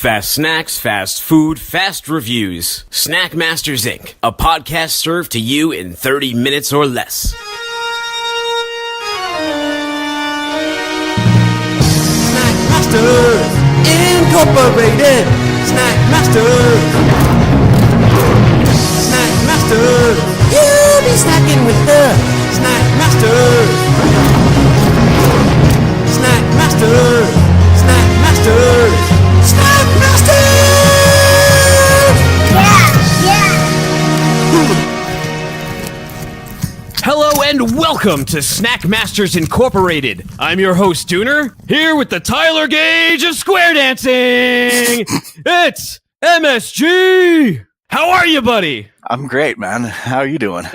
Fast snacks, fast food, fast reviews. Snack Masters Inc., a podcast served to you in 30 minutes or less. Snack Masters Incorporated. Snack Masters. Snack Masters. You'll be snacking with the Snack Masters. Snack Masters. Snack Masters. Snack Masters! Yeah! Hello and welcome to Snack Masters Incorporated. I'm your host, Dooner, here with the Tyler Gauge of square dancing. It's MSG. How are you, buddy? I'm great, man. How are you doing?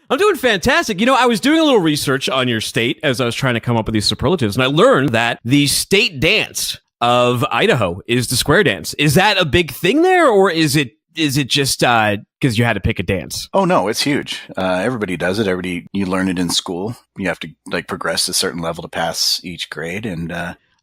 I'm doing fantastic. You know, I was doing a little research on your state as I was trying to come up with these superlatives, and I learned that the state dance of Idaho is the square dance. Is that a big thing there, or is it just because you had to pick a dance? Oh, no, it's huge. Everybody does it. You learn it in school. You have to progress to a certain level to pass each grade. And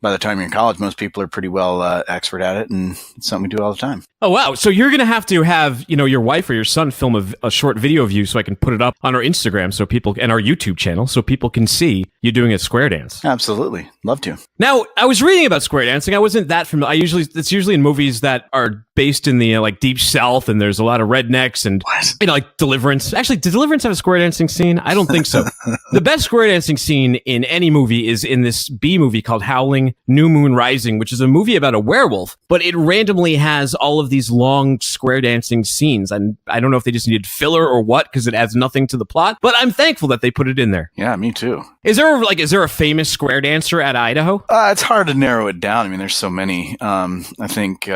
by the time you're in college, most people are pretty well expert at it, and it's something we do all the time. Oh, wow. So you're going to have your wife or your son film a short video of you so I can put it up on our Instagram and our YouTube channel so people can see you doing a square dance. Absolutely. Love to. Now, I was reading about square dancing. I wasn't that familiar. It's usually in movies that are based in the deep south, and there's a lot of rednecks and like Deliverance. Actually, did Deliverance have a square dancing scene? I don't think so. The best square dancing scene in any movie is in this B movie called Howling New Moon Rising, which is a movie about a werewolf, but it randomly has all of these long square dancing scenes. And I don't know if they just needed filler or what, because it adds nothing to the plot, but I'm thankful that they put it in there. Yeah, me too. Is there a famous square dancer at Idaho? It's hard to narrow it down. I mean, there's so many. I think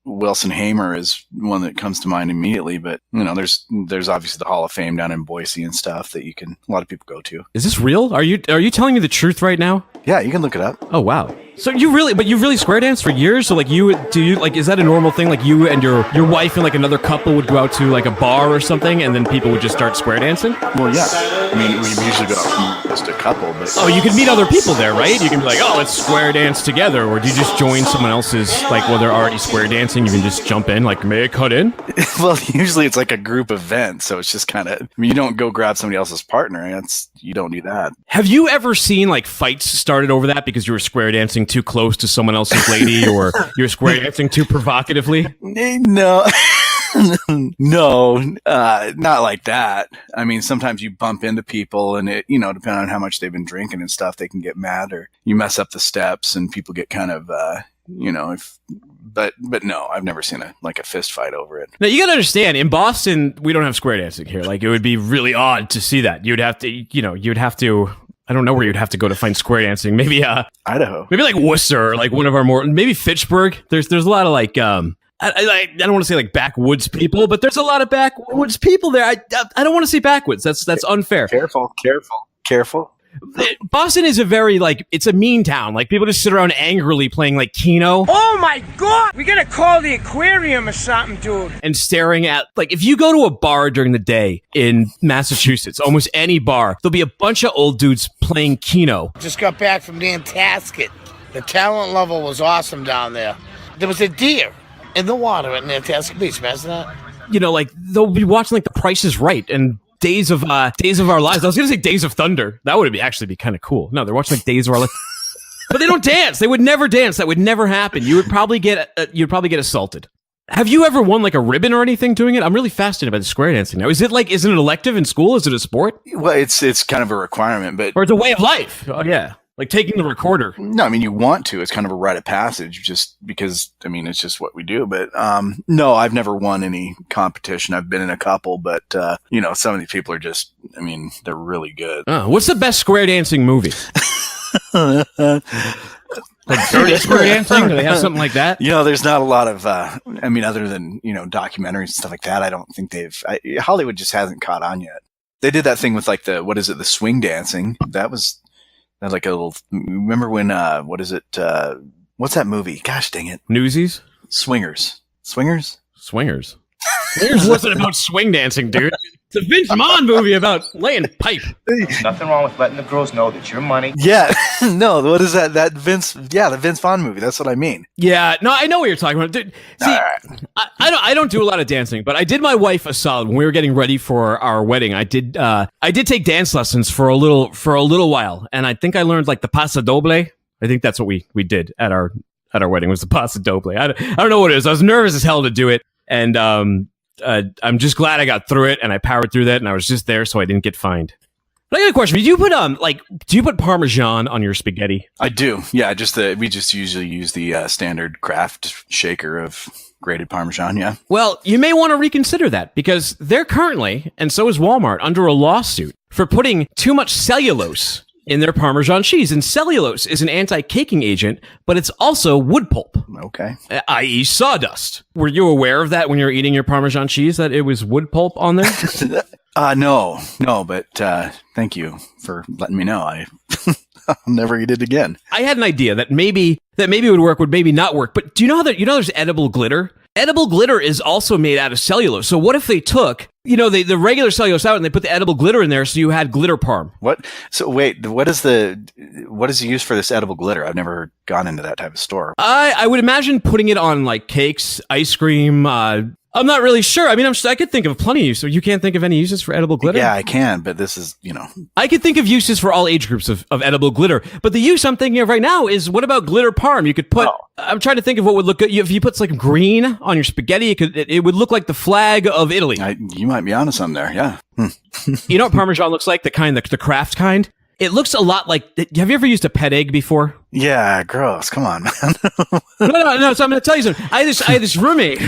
Wilson Hamer is one that comes to mind immediately, but there's obviously the Hall of Fame down in Boise and stuff that a lot of people go to. Is this real? Are you telling me the truth right now? Yeah, you can look it up. Oh, wow. So you've really square danced for years? So is that a normal thing? Like you and your wife and another couple would go out to a bar or something, and then people would just start square dancing? Well, yeah. I mean, we usually go out just a couple, but... Oh, you can meet other people there, right? You can be like, oh, let's square dance together, or do you just join someone else's, while they're already square dancing, you can just jump in, may I cut in? Well, usually it's a group event, so it's just you don't go grab somebody else's partner, you don't do that. Have you ever seen, fights started over that because you were square dancing too close to someone else's lady, or you're square dancing too provocatively? No. No, not like that. I mean, sometimes you bump into people and it, depending on how much they've been drinking and stuff, they can get mad, or you mess up the steps and people get kind of, but no, I've never seen a fist fight over it. Now, you gotta understand, in Boston, we don't have square dancing here. It would be really odd to see that. You'd have to, I don't know where you'd have to go to find square dancing. Maybe, Idaho. Maybe Worcester, or one of our more, maybe Fitchburg. There's a lot of I don't want to say backwoods people, but there's a lot of backwoods people there. I don't want to say backwoods. That's unfair. Careful. Boston is a very it's a mean town. People just sit around angrily playing Keno. Oh my God! We gotta call the aquarium or something, dude. And staring at if you go to a bar during the day in Massachusetts, almost any bar, there'll be a bunch of old dudes playing Keno. Just got back from Nantasket. The talent level was awesome down there. There was a deer in the water at Nantasket Beach. Imagine that. They'll be watching The Price is Right and Days of Our Lives. I was gonna say Days of Thunder. That would actually be kind of cool. No, they're watching Days of Our Lives, but they don't dance. They would never dance. That would never happen. You would probably get assaulted. Have you ever won a ribbon or anything doing it? I'm really fascinated by the square dancing now. Is it is it an elective in school? Is it a sport? Well, it's kind of a requirement, but or it's a way of life. Oh yeah. Taking the recorder. No, I mean, you want to. It's kind of a rite of passage just because, it's just what we do. But no, I've never won any competition. I've been in a couple, but, some of these people are just, they're really good. What's the best square dancing movie? Dirty Square Dancing? Do they have something like that? There's not a lot of, other than, documentaries and stuff like that. I don't think Hollywood just hasn't caught on yet. They did that thing with the swing dancing. That was... a little. Remember when? What's that movie? Gosh dang it! Newsies. Swingers. Swingers wasn't about swing dancing, dude. It's a Vince Vaughn movie about laying pipe. Nothing wrong with letting the girls know that your money. Yeah. No, what is that? The Vince Vaughn movie. That's what I mean. Yeah, no, I know what you're talking about. Dude, see, Right. I don't do a lot of dancing, but I did my wife a solid when we were getting ready for our wedding. I did take dance lessons for a little while, and I think I learned like the paso doble. I think that's what we did at our wedding was the paso doble. I don't know what it is. I was nervous as hell to do it, and I'm just glad I got through it and I powered through that, and I was just there so I didn't get fined. But I got a question. Do you put Parmesan on your spaghetti? I do. Yeah, we just usually use the standard Kraft shaker of grated Parmesan, yeah. Well, you may want to reconsider that because they're currently, and so is Walmart, under a lawsuit for putting too much cellulose in their Parmesan cheese. And cellulose is an anti-caking agent, but it's also wood pulp. Okay. I.e. sawdust. Were you aware of that when you were eating your Parmesan cheese, that it was wood pulp on there? No, but thank you for letting me know. I'll never eat it again. I had an idea that maybe it would work, would maybe not work. But do you know there's edible glitter? Edible glitter is also made out of cellulose. So what if they took, the regular cellulose out and they put the edible glitter in there so you had glitter parm? What? So wait, what is used for this edible glitter? I've never gone into that type of store. I would imagine putting it on like cakes, ice cream. I'm not really sure. I mean, I could think of plenty of uses. You can't think of any uses for edible glitter? Yeah, I can, but this is, I could think of uses for all age groups of edible glitter. But the use I'm thinking of right now is, what about glitter parm? You could put, I'm trying to think of what would look good. If you put some green on your spaghetti, it would look like the flag of Italy. You might be onto something there, yeah. You know what Parmesan looks like? The Kraft kind? It looks a lot like, have you ever used a pet egg before? Yeah, gross. Come on, man. No. So I'm going to tell you something. I had this roommate.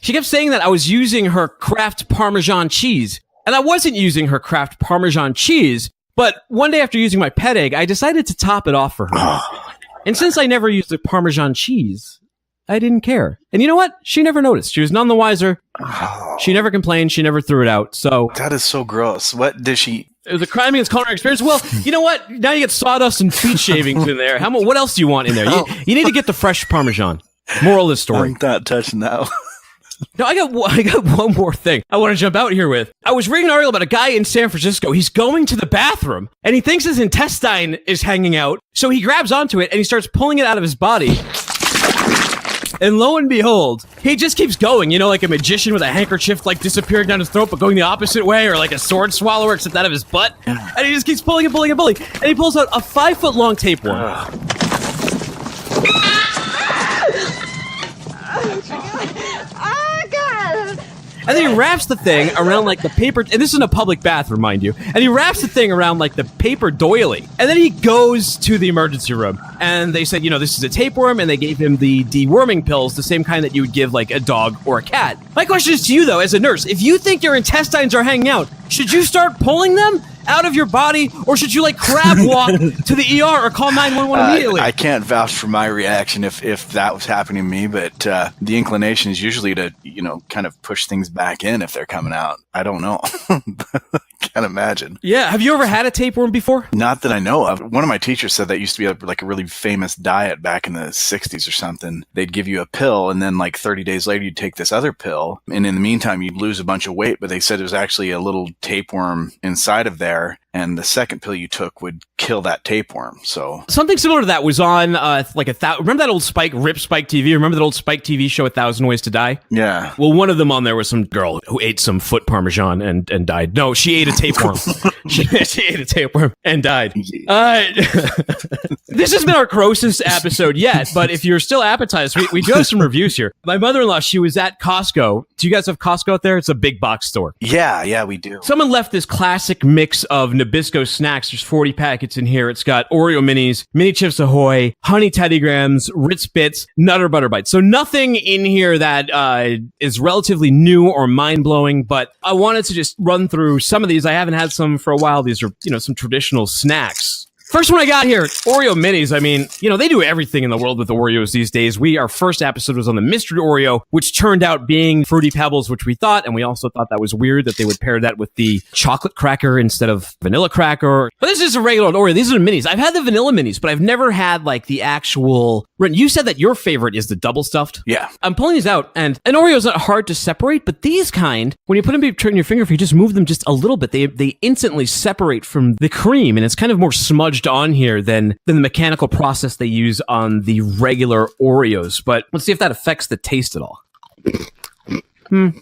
She kept saying that I was using her Kraft Parmesan cheese. And I wasn't using her Kraft Parmesan cheese. But one day after using my pet egg, I decided to top it off for her. And since I never used the Parmesan cheese, I didn't care. And you know what? She never noticed. She was none the wiser. She never complained. She never threw it out. So that is so gross. What did she... It was a crime against culinary experience. Well, you know what? Now you get sawdust and feet shavings in there. What else do you want in there? You need to get the fresh Parmesan. Moral of the story. I'm not touching that. No, I got one more thing I want to jump out here with. I was reading an article about a guy in San Francisco. He's going to the bathroom and he thinks his intestine is hanging out. So he grabs onto it and he starts pulling it out of his body. And lo and behold, he just keeps going, like a magician with a handkerchief disappearing down his throat, but going the opposite way, or like a sword swallower, except out of his butt. And he just keeps pulling and pulling and pulling. And he pulls out a 5-foot-long tapeworm. And then he wraps the thing around the paper, and this is in a public bathroom, mind you, and he wraps the thing around the paper doily. And then he goes to the emergency room, and they said, this is a tapeworm, and they gave him the deworming pills, the same kind that you would give a dog or a cat. My question is to you, though, as a nurse, if you think your intestines are hanging out, should you start pulling them out of your body, or should you crab walk to the ER or call 911 immediately? I can't vouch for my reaction if that was happening to me, but the inclination is usually to kind of push things back in if they're coming out. I don't know. Can't imagine. Yeah, have you ever had a tapeworm before? Not that I know of. One of my teachers said that used to be a really famous diet back in the 60s or something. They'd give you a pill, and then 30 days later you'd take this other pill, and in the meantime you'd lose a bunch of weight, but they said there's actually a little tapeworm inside of there, and the second pill you took would kill that tapeworm. So something similar to that was on remember that old Rip Spike TV? Remember that old Spike TV show, 1,000 Ways to Die? Yeah. Well, one of them on there was some girl who ate some foot Parmesan and died. No, she ate a tapeworm. she ate a tapeworm and died. This has been our grossest episode yet, but if you're still appetized, we do have some reviews here. My mother-in-law, she was at Costco. Do you guys have Costco out there? It's a big box store. Yeah, we do. Someone left this classic mix of Nabisco snacks. There's 40 packets in here. It's got Oreo minis, mini Chips Ahoy, honey Teddy Grahams, Ritz Bits, Nutter Butter Bites. So nothing in here that is relatively new or mind-blowing, but I wanted to just run through some of these. I haven't had some for a while. These are, some traditional snacks First one I got here, Oreo minis. I mean, they do everything in the world with Oreos these days. Our first episode was on the mystery Oreo, which turned out being Fruity Pebbles, which we thought, and we also thought that was weird that they would pair that with the chocolate cracker instead of vanilla cracker. But this is a regular Oreo. These are the minis. I've had the vanilla minis, but I've never had like the actual... Ren, you said that your favorite is the double stuffed. Yeah. I'm pulling these out, and an Oreo is not hard to separate, but these kind, when you put them between your finger, if you just move them just a little bit, they instantly separate from the cream, and it's kind of more smudged on here than the mechanical process they use on the regular Oreos. But let's see if that affects the taste at all. No,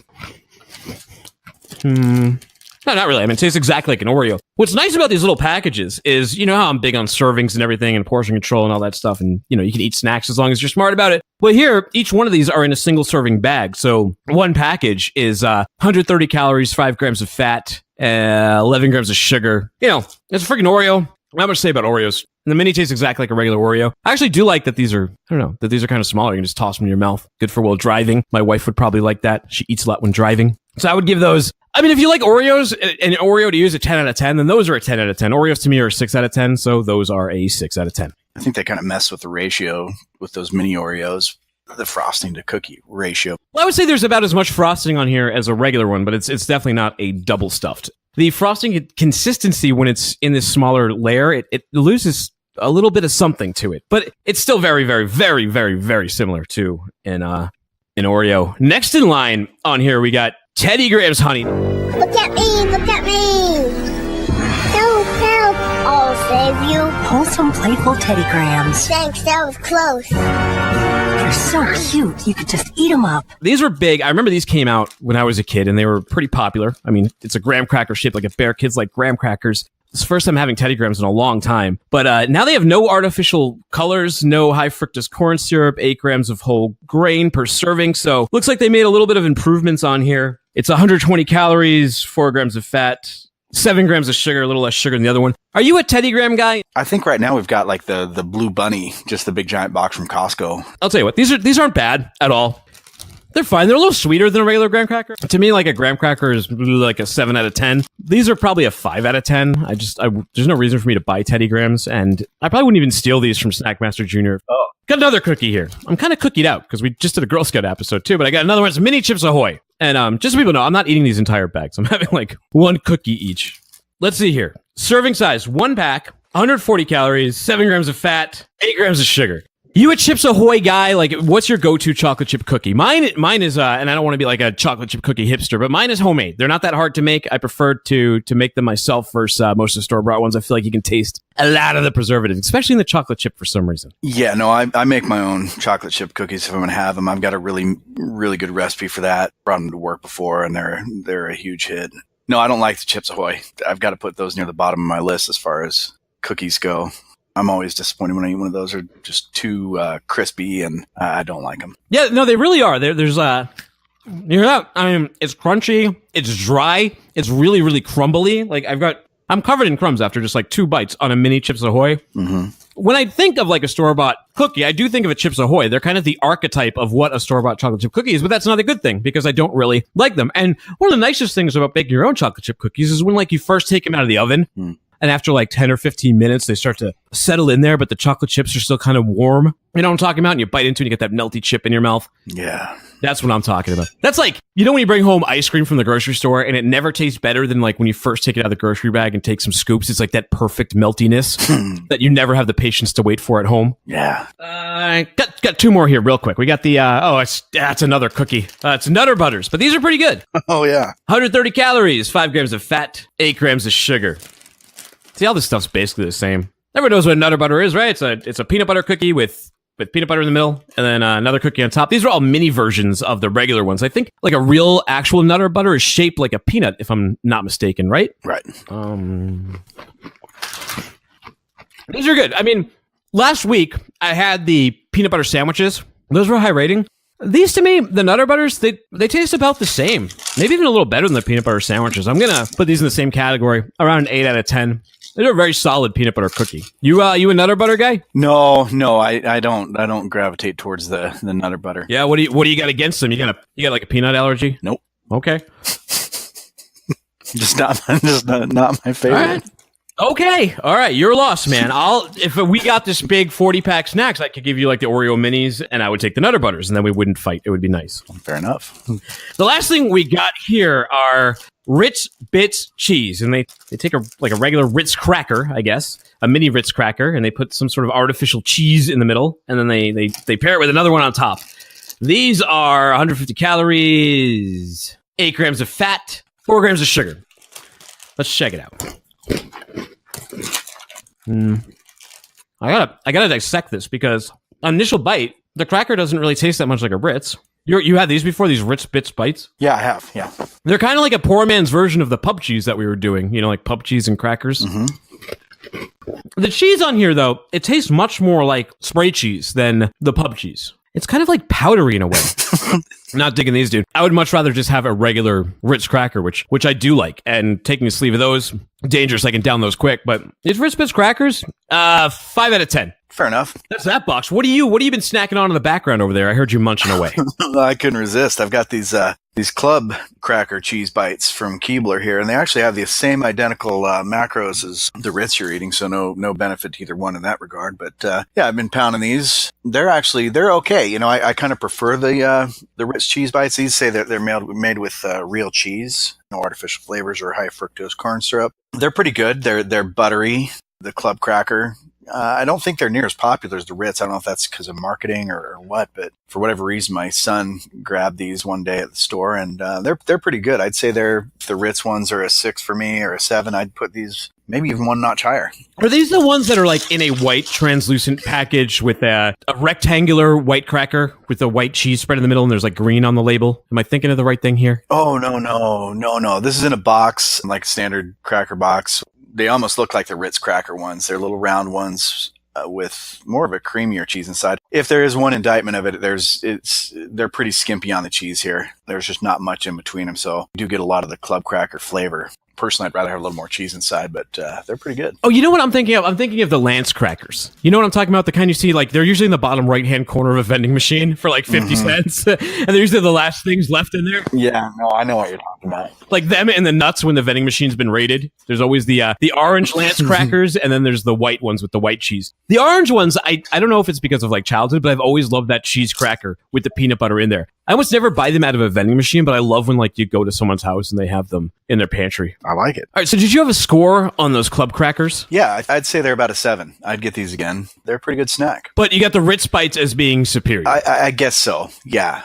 not really. I mean, it tastes exactly like an Oreo. What's nice about these little packages is, you know how I'm big on servings and everything and portion control and all that stuff. And, you can eat snacks as long as you're smart about it. Well, here, each one of these are in a single serving bag. So one package is 130 calories, 5 grams of fat, 11 grams of sugar. It's a freaking Oreo. Not much to say about Oreos. And the mini tastes exactly like a regular Oreo. I actually do like that these are kind of smaller. You can just toss them in your mouth. Good for while driving. My wife would probably like that. She eats a lot when driving. So I would give those... I mean, if you like Oreos, and Oreo to use a 10 out of 10, then those are a 10 out of 10. Oreos to me are a 6 out of 10, so those are a 6 out of 10. I think they kind of mess with the ratio with those mini Oreos, the frosting to cookie ratio. Well, I would say there's about as much frosting on here as a regular one, but it's definitely not a double stuffed. The frosting consistency when it's in this smaller layer, it loses a little bit of something to it, but it's still very, very, very, very, very similar to an Oreo. Next in line on here, we got Teddy Grahams Honey. Look at me! Look at me! Help! Help! I'll save you. Pull some playful Teddy Grahams. Thanks, that was close. They're so cute. You could just eat them up. These were big. I remember these came out when I was a kid, and they were pretty popular. I mean, it's a graham cracker shaped like a bear. Kids like graham crackers. It's the first time having Teddy Grahams in a long time. But now they have no artificial colors, no high fructose corn syrup, 8 grams of whole grain per serving. So looks like they made a little bit of improvements on here. It's 120 calories, 4 grams of fat, 7 grams of sugar, a little less sugar than the other one. Are you a Teddy Graham guy? I think right now we've got like the Blue Bunny, just the big giant box from Costco. I'll tell you what, these aren't bad at all. They're fine. They're a little sweeter than a regular graham cracker. To me, like a graham cracker is like a 7 out of 10. These are probably a 5 out of 10. There's no reason for me to buy Teddy Grahams, and I probably wouldn't even steal these from Snackmaster Jr. Oh, got another cookie here. I'm kind of cookied out because we just did a Girl Scout episode too, but I got another one. It's mini Chips Ahoy. And just so people know, I'm not eating these entire bags. I'm having like one cookie each. Let's see here. Serving size, 1 pack, 140 calories, 7 grams of fat, 8 grams of sugar. You a Chips Ahoy guy? Like, what's your go-to chocolate chip cookie? Mine is, and I don't want to be like a chocolate chip cookie hipster, but mine is homemade. They're not that hard to make. I prefer to make them myself versus most of the store-bought ones. I feel like you can taste a lot of the preservatives, especially in the chocolate chip for some reason. Yeah, no, I make my own chocolate chip cookies if I'm going to have them. I've got a really, really good recipe for that. Brought them to work before, and they're a huge hit. No, I don't like the Chips Ahoy. I've got to put those near the bottom of my list as far as cookies go. I'm always disappointed when I eat one of those. They're just too crispy, and I don't like them. Yeah, no, they really are. There's you know that? I mean, it's crunchy, it's dry, it's really, really crumbly. Like I'm covered in crumbs after just like 2 bites on a mini Chips Ahoy. Mm-hmm. When I think of like a store-bought cookie, I do think of a Chips Ahoy. They're kind of the archetype of what a store-bought chocolate chip cookie is, but that's not a good thing because I don't really like them. And one of the nicest things about making your own chocolate chip cookies is when like you first take them out of the oven. And after like 10 or 15 minutes, they start to settle in there, but the chocolate chips are still kind of warm. You know what I'm talking about? And you bite into it and you get that melty chip in your mouth. Yeah. That's what I'm talking about. That's like, you know when you bring home ice cream from the grocery store and it never tastes better than like when you first take it out of the grocery bag and take some scoops. It's like that perfect meltiness that you never have the patience to wait for at home. Yeah. Got 2 more here real quick. We got the, it's another cookie. It's Nutter Butters, but these are pretty good. Oh, yeah. 130 calories, 5 grams of fat, 8 grams of sugar. See, all this stuff's basically the same. Everyone knows what a Nutter Butter is, right? It's a peanut butter cookie with peanut butter in the middle, and then another cookie on top. These are all mini versions of the regular ones. I think like a real actual Nutter Butter is shaped like a peanut, if I'm not mistaken, right? Right. These are good. I mean, last week I had the peanut butter sandwiches. Those were high rating. These, to me, the Nutter Butters, they taste about the same. Maybe even a little better than the peanut butter sandwiches. I'm going to put these in the same category, around an 8 out of 10. They're a very solid peanut butter cookie. You a Nutter Butter guy? No, I don't gravitate towards the Nutter Butter. Yeah, what do you got against them? You got like a peanut allergy? Nope. Okay. just not my favorite. All right. Okay, all right, you're lost, man. If we got this big 40-pack snacks, I could give you like the Oreo minis, and I would take the Nutter Butters, and then we wouldn't fight. It would be nice. Fair enough. The last thing we got here are Ritz Bits cheese, and they take a regular Ritz cracker, I guess, a mini Ritz cracker, and they put some sort of artificial cheese in the middle, and then they pair it with another one on top. These are 150 calories, 8 grams of fat, 4 grams of sugar. Let's check it out. I gotta dissect this because on initial bite, the cracker doesn't really taste that much like a Ritz. You had these before, these Ritz Bits bites? Yeah, I have. Yeah, they're kind of like a poor man's version of the pub cheese that we were doing. You know, like pub cheese and crackers. Mm-hmm. The cheese on here, though, it tastes much more like spray cheese than the pub cheese. It's kind of like powdery in a way. Not digging these, dude. I would much rather just have a regular Ritz cracker, which I do like. And taking a sleeve of those, dangerous. I can down those quick. But these Ritz Bits crackers, 5 out of 10. Fair enough. That's that box. What have you been snacking on in the background over there? I heard you munching away. I couldn't resist. I've got these club cracker cheese bites from Keebler here, and they actually have the same identical macros as the Ritz you're eating, so no benefit to either one in that regard. But yeah, I've been pounding these. They're okay. You know, I kind of prefer the Ritz cheese bites. These say that they're made with real cheese, no artificial flavors or high fructose corn syrup. They're pretty good. They're buttery. The club cracker. I don't think they're near as popular as the Ritz. I don't know if that's because of marketing or what, but for whatever reason, my son grabbed these one day at the store, and they're pretty good. I'd say the Ritz ones are a 6 for me or a 7. I'd put these maybe even one notch higher. Are these the ones that are like in a white translucent package with a rectangular white cracker with the white cheese spread in the middle, and there's like green on the label? Am I thinking of the right thing here? Oh, no. This is in a box, like a standard cracker box. They almost look like the Ritz cracker ones. They're little round ones with more of a creamier cheese inside. If there is one indictment of it, they're pretty skimpy on the cheese here. There's just not much in between them, so you do get a lot of the club cracker flavor. Personally, I'd rather have a little more cheese inside, but they're pretty good. Oh, you know what I'm thinking of? I'm thinking of the Lance crackers. You know what I'm talking about? The kind you see, like, they're usually in the bottom right-hand corner of a vending machine for like 50 cents. And they're usually the last things left in there. Yeah, no, I know what you're talking about. Like them and the nuts when the vending machine's been raided. There's always the orange Lance crackers, and then there's the white ones with the white cheese. The orange ones, I don't know if it's because of like childhood, but I've always loved that cheese cracker with the peanut butter in there. I almost never buy them out of a vending machine, but I love when like you go to someone's house and they have them in their pantry. I like it. All right, so did you have a score on those club crackers? Yeah, I'd say they're about a 7. I'd get these again. They're a pretty good snack. But you got the Ritz Bites as being superior. I guess so, yeah.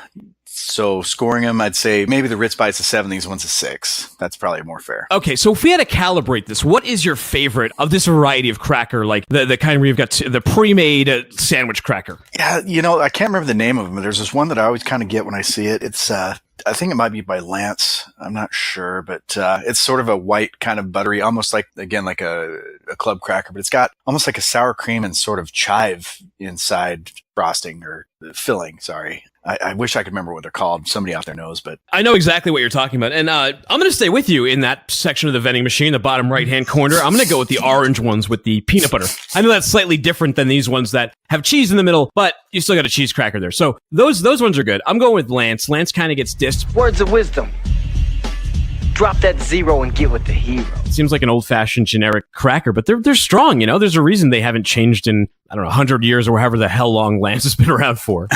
So scoring them, I'd say maybe the Ritz Bites a 7, these ones a 6. That's probably more fair. Okay, so if we had to calibrate this, what is your favorite of this variety of cracker, like the kind where you've got the pre-made sandwich cracker? Yeah, you know, I can't remember the name of them, but there's this one that I always kind of get when I see it. It's, I think it might be by Lance. I'm not sure, but it's sort of a white kind of buttery, almost like, again, like a club cracker, but it's got almost like a sour cream and sort of chive inside frosting or filling, sorry. I wish I could remember what they're called. Somebody out there knows, but I know exactly what you're talking about. And I'm going to stay with you in that section of the vending machine, the bottom right-hand corner. I'm going to go with the orange ones with the peanut butter. I know that's slightly different than these ones that have cheese in the middle, but you still got a cheese cracker there. So those ones are good. I'm going with Lance. Lance kind of gets dissed. Words of wisdom. Drop that 0 and get with the hero. It seems like an old-fashioned generic cracker, but they're strong, you know? There's a reason they haven't changed in, 100 years or however the hell long Lance has been around for.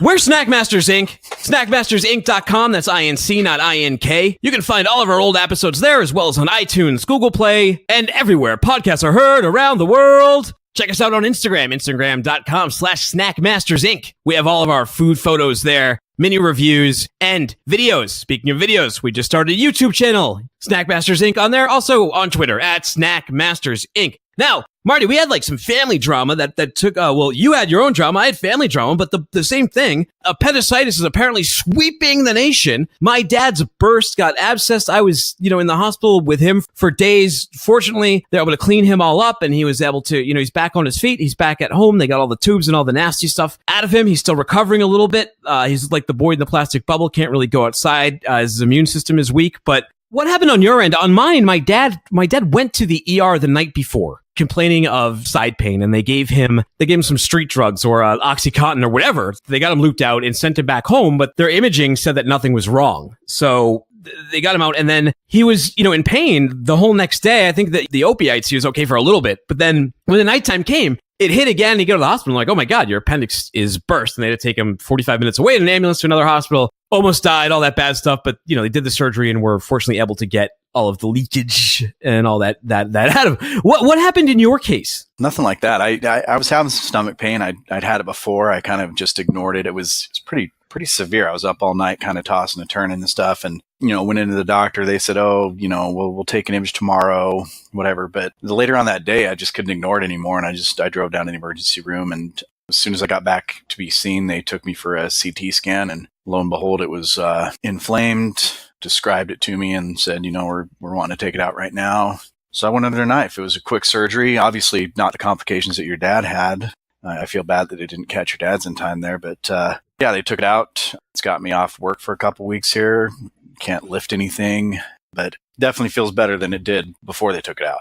We're Snackmasters Inc. Snackmastersinc.com. That's INC, not INK. You can find all of our old episodes there, as well as on iTunes, Google Play, and everywhere podcasts are heard around the world. Check us out on Instagram, instagram.com/snackmastersinc. We have all of our food photos there, mini reviews, and videos. Speaking of videos, we just started a YouTube channel, Snackmasters Inc. on there. Also on Twitter, @Snackmasters Inc. Now, Marty, we had like some family drama that took, you had your own drama, I had family drama, but the same thing. Appendicitis is apparently sweeping the nation. My dad's burst got abscessed. I was, in the hospital with him for days. Fortunately, they're able to clean him all up and he was able to, he's back on his feet. He's back at home. They got all the tubes and all the nasty stuff out of him. He's still recovering a little bit. He's like the boy in the plastic bubble, can't really go outside. His immune system is weak, but what happened on your end? On mine, my dad went to the ER the night before, complaining of side pain, and they gave him some street drugs or Oxycontin or whatever. They got him looped out and sent him back home, but their imaging said that nothing was wrong. So they got him out, and then he was, in pain the whole next day. I think that the opiates, he was okay for a little bit, but then when the nighttime came, it hit again. He go to the hospital, like, oh my God, your appendix is burst. And they had to take him 45 minutes away in an ambulance to another hospital. Almost died, all that bad stuff. But, they did the surgery and were fortunately able to get all of the leakage and all that out of him. What happened in your case? Nothing like that. I was having some stomach pain. I'd had it before. I kind of just ignored it. It was pretty severe. I was up all night kind of tossing and turning and stuff. And, went into the doctor. They said, oh, we'll take an image tomorrow, whatever. But later on that day, I just couldn't ignore it anymore. And I drove down to the emergency room. And as soon as I got back to be seen, they took me for a CT scan. And lo and behold, it was inflamed, described it to me and said, we're wanting to take it out right now. So I went under a knife. It was a quick surgery. Obviously not the complications that your dad had. I feel bad that it didn't catch your dad's in time there. But they took it out. It's got me off work for a couple weeks here. Can't lift anything, but definitely feels better than it did before they took it out.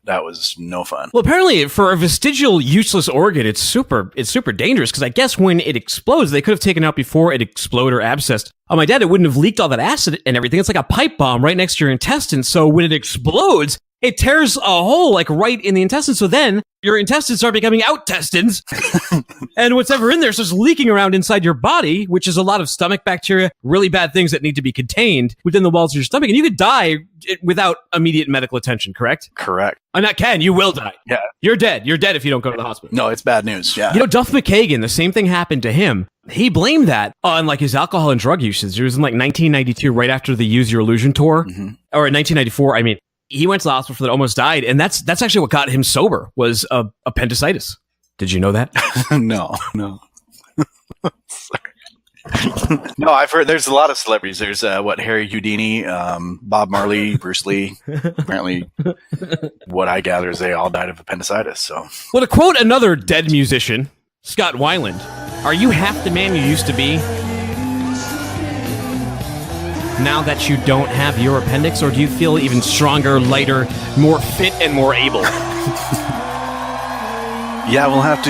That was no fun. Well, apparently for a vestigial useless organ, it's super dangerous, because I guess when it explodes, they could have taken it out before it exploded or abscessed. On my dad, it wouldn't have leaked all that acid and everything. It's like a pipe bomb right next to your intestines. So when it explodes, it tears a hole like right in the intestine. So then your intestines start becoming out-testines. And whatever in there starts leaking around inside your body, which is a lot of stomach bacteria, really bad things that need to be contained within the walls of your stomach. And you could die without immediate medical attention, correct? Correct. Not can, you will die. Yeah. You're dead. You're dead if you don't go to the hospital. No, it's bad news. Yeah. Duff McKagan, the same thing happened to him. He blamed that on like his alcohol and drug usage. It was in like 1992, right after the Use Your Illusion tour. Mm-hmm. Or in 1994, I mean. He went to the hospital for that, almost died, and that's actually what got him sober, was appendicitis. Did you know that? No. No, I've heard there's a lot of celebrities. There's Harry Houdini, Bob Marley, Bruce Lee. Apparently, what I gather is they all died of appendicitis. So, well, to quote another dead musician, Scott Weiland, "Are you half the man you used to be now that you don't have your appendix, or do you feel even stronger, lighter, more fit, and more able?" Yeah, we'll have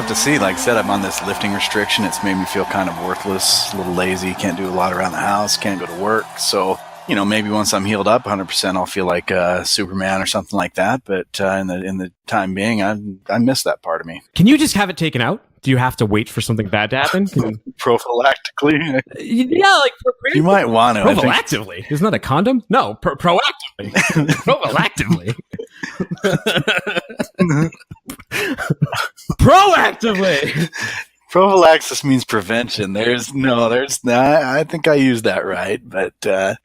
to see. Like I said, I'm on this lifting restriction. It's made me feel kind of worthless, a little lazy, can't do a lot around the house, can't go to work. So, maybe once I'm healed up 100%, I'll feel like Superman or something like that. But in the time being, I miss that part of me. Can you just have it taken out? Do you have to wait for something bad to happen? Prophylactically? Yeah, like... You might want to. Prophylactively? Isn't that a condom? No, proactively. Prophylactively. Proactively! Prophylaxis means prevention. There's not. I think I used that right, but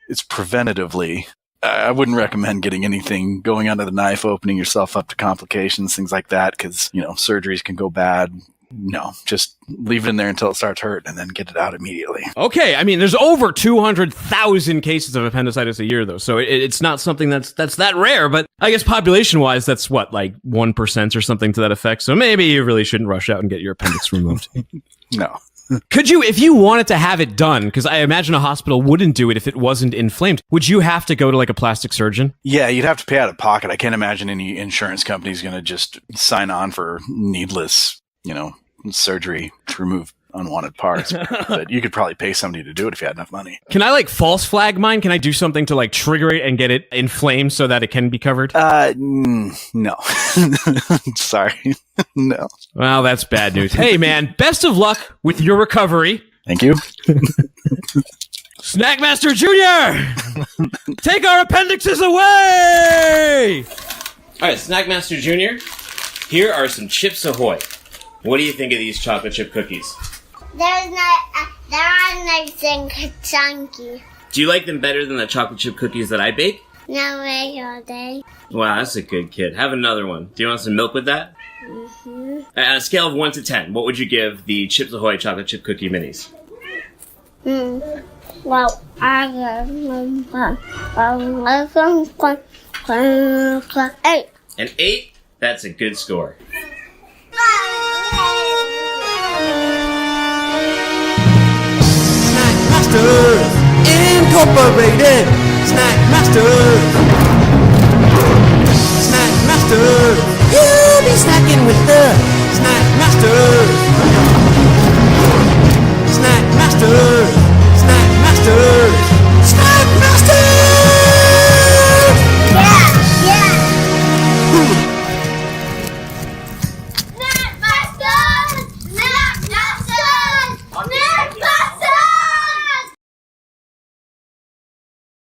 it's preventatively. I wouldn't recommend getting anything going under the knife, opening yourself up to complications, things like that, because, surgeries can go bad. No, just leave it in there until it starts hurting and then get it out immediately. Okay, I mean, there's over 200,000 cases of appendicitis a year, though, so it's not something that's that rare, but I guess population-wise, that's what, like 1% or something to that effect, so maybe you really shouldn't rush out and get your appendix removed. No. Could you, if you wanted to have it done, because I imagine a hospital wouldn't do it if it wasn't inflamed, would you have to go to like a plastic surgeon? Yeah, you'd have to pay out of pocket. I can't imagine any insurance company is going to just sign on for needless surgery to remove unwanted parts. But you could probably pay somebody to do it if you had enough money. Can I like false flag mine? Can I do something to like trigger it and get it inflamed so that it can be covered? No. Sorry. No. Well, that's bad news. Hey man, best of luck with your recovery. Thank you. Snackmaster Jr., take our appendixes away! All right, Snackmaster Jr., here are some Chips Ahoy. What do you think of these chocolate chip cookies? They're nice and chunky. Do you like them better than the chocolate chip cookies that I bake? No way all day. Wow, that's a good kid. Have another one. Do you want some milk with that? Mm-hmm. On a scale of 1 to 10, what would you give the Chips Ahoy chocolate chip cookie minis? Well, I give 8. An 8? That's a good score. Snack Masters Incorporated. Snack Masters